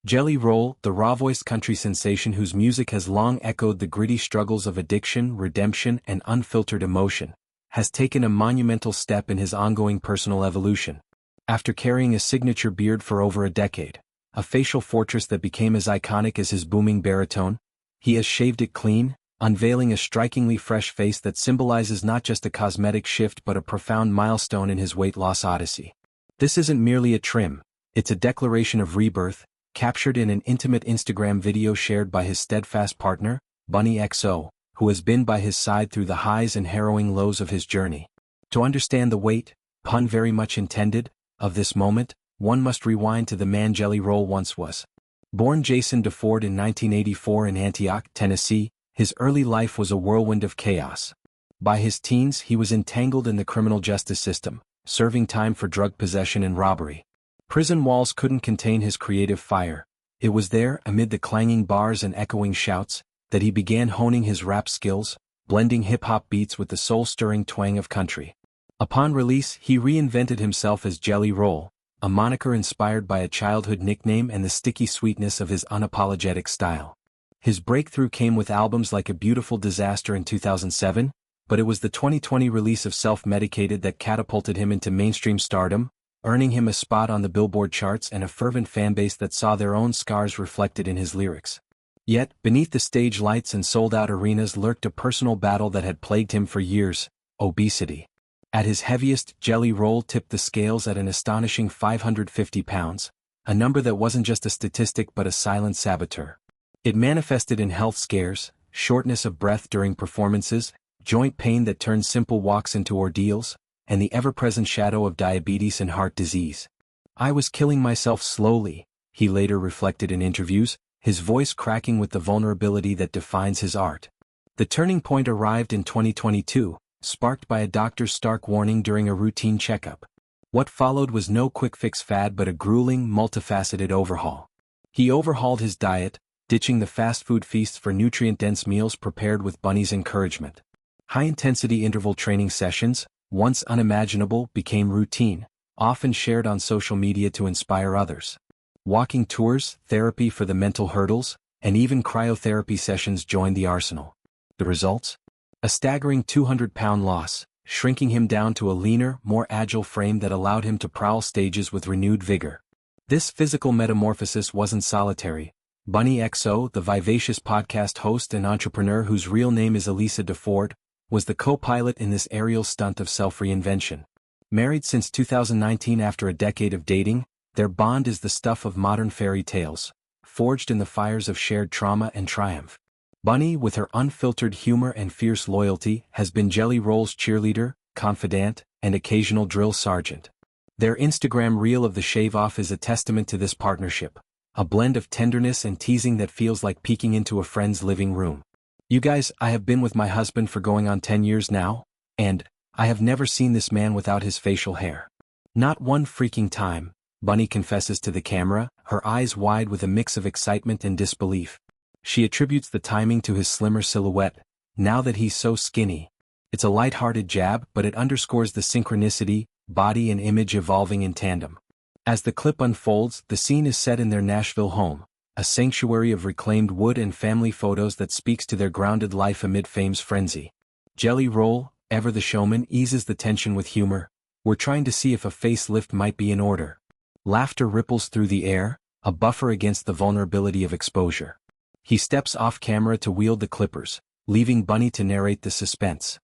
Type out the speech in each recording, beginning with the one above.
Jelly Roll, the raw-voiced country sensation whose music has long echoed the gritty struggles of addiction, redemption, and unfiltered emotion, has taken a monumental step in his ongoing personal evolution. After carrying a signature beard for over a decade, a facial fortress that became as iconic as his booming baritone, he has shaved it clean, unveiling a strikingly fresh face that symbolizes not just a cosmetic shift but a profound milestone in his weight loss odyssey. This isn't merely a trim, it's a declaration of rebirth, captured in an intimate Instagram video shared by his steadfast partner, Bunny XO, who has been by his side through the highs and harrowing lows of his journey. To understand the weight, pun very much intended, of this moment, one must rewind to the man Jelly Roll once was. Born Jason DeFord in 1984 in Antioch, Tennessee, his early life was a whirlwind of chaos. By his teens he was entangled in the criminal justice system, serving time for drug possession and robbery. Prison walls couldn't contain his creative fire. It was there, amid the clanging bars and echoing shouts, that he began honing his rap skills, blending hip-hop beats with the soul-stirring twang of country. Upon release, he reinvented himself as Jelly Roll, a moniker inspired by a childhood nickname and the sticky sweetness of his unapologetic style. His breakthrough came with albums like A Beautiful Disaster in 2007, but it was the 2020 release of Self-Medicated that catapulted him into mainstream stardom, earning him a spot on the Billboard charts and a fervent fanbase that saw their own scars reflected in his lyrics. Yet, beneath the stage lights and sold-out arenas lurked a personal battle that had plagued him for years: obesity. At his heaviest, Jelly Roll tipped the scales at an astonishing 550 pounds, a number that wasn't just a statistic but a silent saboteur. It manifested in health scares, shortness of breath during performances, joint pain that turned simple walks into ordeals, and the ever-present shadow of diabetes and heart disease. "I was killing myself slowly," he later reflected in interviews, his voice cracking with the vulnerability that defines his art. The turning point arrived in 2022, sparked by a doctor's stark warning during a routine checkup. What followed was no quick-fix fad but a grueling, multifaceted overhaul. He overhauled his diet, ditching the fast food feasts for nutrient-dense meals prepared with Bunny's encouragement. High-intensity interval training sessions, once unimaginable, became routine, often shared on social media to inspire others. Walking tours, therapy for the mental hurdles, and even cryotherapy sessions joined the arsenal. The results? A staggering 200-pound loss, shrinking him down to a leaner, more agile frame that allowed him to prowl stages with renewed vigor. This physical metamorphosis wasn't solitary. Bunny XO, the vivacious podcast host and entrepreneur whose real name is Elisa DeFord, was the co-pilot in this aerial stunt of self-reinvention. Married since 2019 after a decade of dating, their bond is the stuff of modern fairy tales, forged in the fires of shared trauma and triumph. Bunny, with her unfiltered humor and fierce loyalty, has been Jelly Roll's cheerleader, confidant, and occasional drill sergeant. Their Instagram reel of the shave-off is a testament to this partnership, a blend of tenderness and teasing that feels like peeking into a friend's living room. "You guys, I have been with my husband for going on 10 years now, and I have never seen this man without his facial hair. Not one freaking time," Bunny confesses to the camera, her eyes wide with a mix of excitement and disbelief. She attributes the timing to his slimmer silhouette. "Now that he's so skinny." It's a light-hearted jab, but it underscores the synchronicity, body and image evolving in tandem. As the clip unfolds, the scene is set in their Nashville home, a sanctuary of reclaimed wood and family photos that speaks to their grounded life amid fame's frenzy. Jelly Roll, ever the showman, eases the tension with humor. "We're trying to see if a facelift might be in order." Laughter ripples through the air, a buffer against the vulnerability of exposure. He steps off camera to wield the clippers, leaving Bunny to narrate the suspense.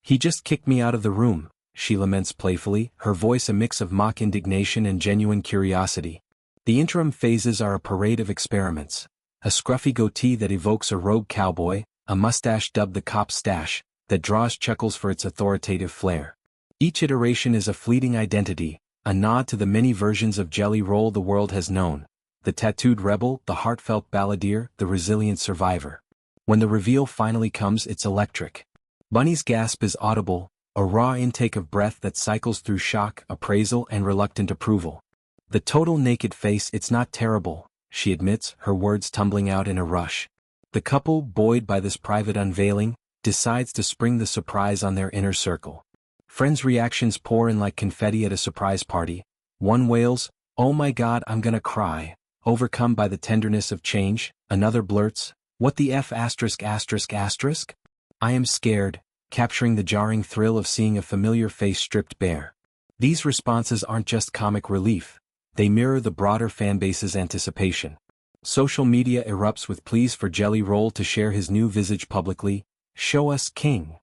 "He just kicked me out of the room," she laments playfully, her voice a mix of mock indignation and genuine curiosity. The interim phases are a parade of experiments. A scruffy goatee that evokes a rogue cowboy, a mustache dubbed the cop stash, that draws chuckles for its authoritative flair. Each iteration is a fleeting identity, a nod to the many versions of Jelly Roll the world has known. The tattooed rebel, the heartfelt balladeer, the resilient survivor. When the reveal finally comes, it's electric. Bunny's gasp is audible, a raw intake of breath that cycles through shock, appraisal, and reluctant approval. The total naked face, "It's not terrible," she admits, her words tumbling out in a rush. The couple, buoyed by this private unveiling, decides to spring the surprise on their inner circle. Friends' reactions pour in like confetti at a surprise party. One wails, "Oh my God, I'm gonna cry," Overcome by the tenderness of change, another blurts, "What the F asterisk asterisk asterisk? I am scared," capturing the jarring thrill of seeing a familiar face stripped bare. These responses aren't just comic relief, they mirror the broader fanbase's anticipation. Social media erupts with pleas for Jelly Roll to share his new visage publicly, "Show us King."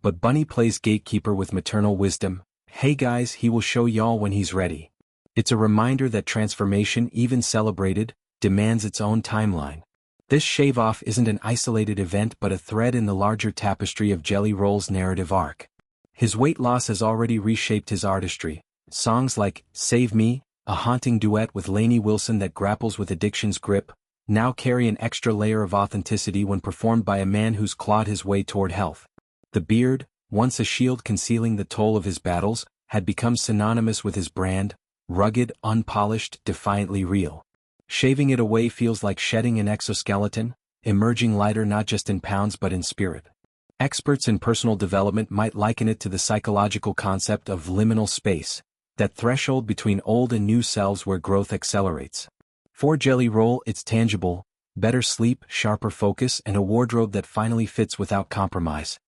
But Bunny plays gatekeeper with maternal wisdom, "Hey guys, he will show y'all when he's ready." It's a reminder that transformation, even celebrated, demands its own timeline. This shave-off isn't an isolated event but a thread in the larger tapestry of Jelly Roll's narrative arc. His weight loss has already reshaped his artistry. Songs like "Save Me," a haunting duet with Lainey Wilson that grapples with addiction's grip, now carry an extra layer of authenticity when performed by a man who's clawed his way toward health. The beard, once a shield concealing the toll of his battles, had become synonymous with his brand, rugged, unpolished, defiantly real. Shaving it away feels like shedding an exoskeleton, emerging lighter not just in pounds but in spirit. Experts in personal development might liken it to the psychological concept of liminal space, that threshold between old and new selves where growth accelerates. For Jelly Roll, it's tangible: better sleep, sharper focus, and a wardrobe that finally fits without compromise.